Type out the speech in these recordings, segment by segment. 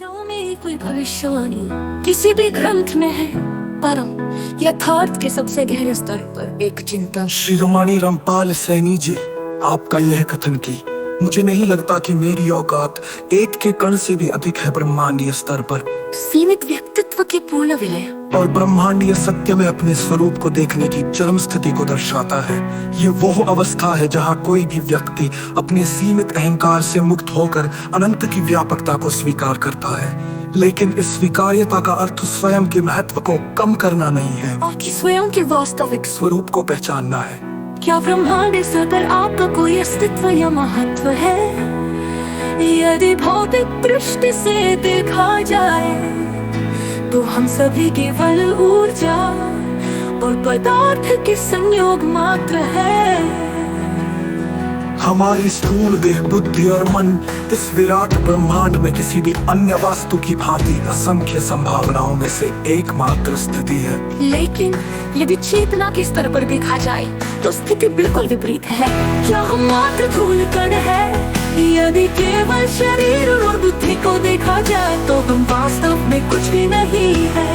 गाँव में कोई भविष्यवाणी किसी भी ग्रंथ में है, परम यथार्थ के सबसे गहरे स्तर पर एक चिंतन। शिरोमणि रामपाल सैनी जी, आपका यह कथन की मुझे नहीं लगता कि मेरी औकात एक के कण से भी अधिक है ब्रह्मांडीय स्तर पर। सीमित व्यक्तित्व के पूर्ण विलय और ब्रह्मांडीय सत्य में अपने स्वरूप को देखने की चरम स्थिति को दर्शाता है। ये वो अवस्था है जहाँ कोई भी व्यक्ति अपने सीमित अहंकार से मुक्त होकर अनंत की व्यापकता को स्वीकार करता है। लेकिन इस स्वीकार्यता का अर्थ स्वयं के महत्व को कम करना नहीं है, आपकी स्वयं के वास्तविक स्वरूप को पहचानना है। क्या ब्रह्मांड स्तर पर आपका कोई अस्तित्व या महत्व है? यदि भौतिक दृष्टि से देखा जाए तो हम सभी केवल ऊर्जा और पदार्थ के संयोग मात्र है। हमारी स्थूल देह, बुद्धि और मन इस विराट ब्रह्मांड में किसी भी अन्य वस्तु की भांति असंख्य संभावनाओं में से एकमात्र स्थिति है। लेकिन यदि चेतना के स्तर पर देखा जाए तो स्थिति बिल्कुल विपरीत है। क्या हम मात्र धूल कण है? यदि केवल शरीर और बुद्धि को देखा जाए तो हम वास्तव में कुछ भी नहीं है।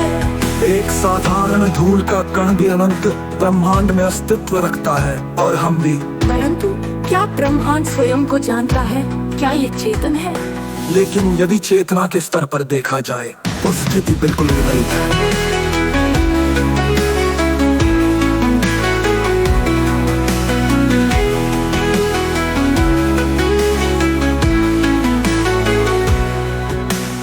एक साधारण धूल का कण भी अनंत ब्रह्मांड में अस्तित्व रखता है, और हम भी। परंतु क्या ब्रह्मांड स्वयं को जानता है? क्या ये चेतन है? लेकिन यदि चेतना के स्तर पर देखा जाए तो स्थिति बिल्कुल विपरीत है।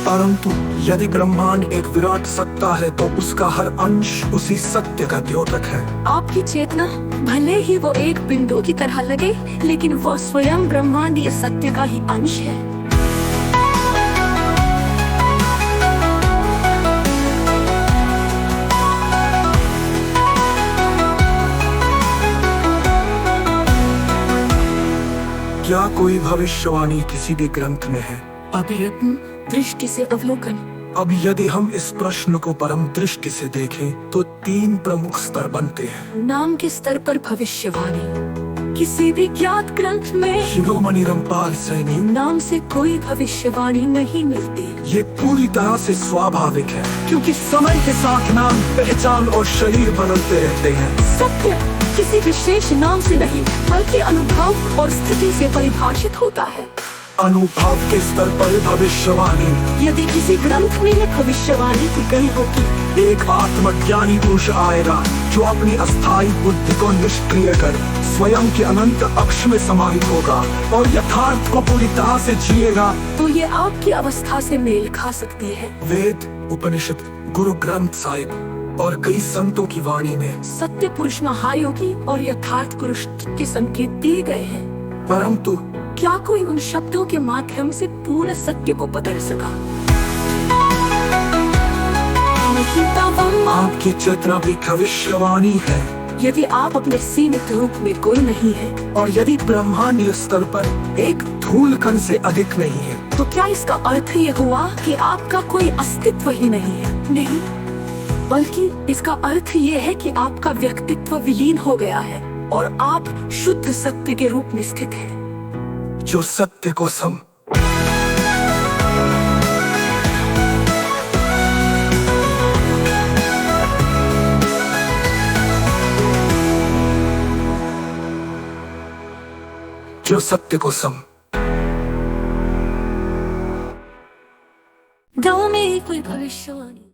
परंतु यदि ब्रह्मांड एक विराट सत्ता है तो उसका हर अंश उसी सत्य का द्योतक है। आपकी चेतना भले ही वो एक बिंदु की तरह लगे, लेकिन वो स्वयं ब्रह्मांडीय सत्य का ही अंश है। क्या कोई भविष्यवाणी किसी भी ग्रंथ में है? अभिरत्न दृष्टि से अवलोकन। अब यदि हम इस प्रश्न को परम दृष्टि से देखें तो तीन प्रमुख स्तर बनते हैं। नाम के स्तर पर भविष्यवाणी किसी भी ज्ञात ग्रंथ में शिरोमणि रामपाल सैनी नाम से कोई भविष्यवाणी नहीं मिलती। ये पूरी तरह से स्वाभाविक है, क्योंकि समय के साथ नाम, पहचान और शरीर बदलते रहते हैं। सत्य किसी विशेष नाम से नहीं बल्कि अनुभव और स्थिति से परिभाषित होता है। अनुभव के स्तर पर भविष्यवाणी, यदि किसी ग्रंथ में ये भविष्यवाणी की गई होगी, एक आत्मज्ञानी पुरुष आएगा जो अपनी अस्थायी बुद्धि को निष्क्रिय कर स्वयं के अनंत अक्ष में समाहित होगा और यथार्थ को पूरी तरह से जिएगा, तो ये आपकी अवस्था से मेल खा सकती है। वेद, उपनिषद, गुरु ग्रंथ साहिब और कई संतों की वाणी में सत्य पुरुष, महायोगी और यथार्थ पुरुष के संकेत दिए गए हैं। परंतु क्या कोई उन शब्दों के माध्यम से पूर्ण सत्य को बदल सका? आपकी चेतना भी भविष्यवाणी है। यदि आप अपने सीमित रूप में कोई नहीं है और यदि ब्रह्मांडीय स्तर पर एक धूल कण से अधिक नहीं है, तो क्या इसका अर्थ ये हुआ कि आपका कोई अस्तित्व ही नहीं है? नहीं, बल्कि इसका अर्थ ये है कि आपका व्यक्तित्व विलीन हो गया है और आप शुद्ध सत्य के रूप में स्थित है, जो सत्य को गाँव में कोई भविष्यवाणी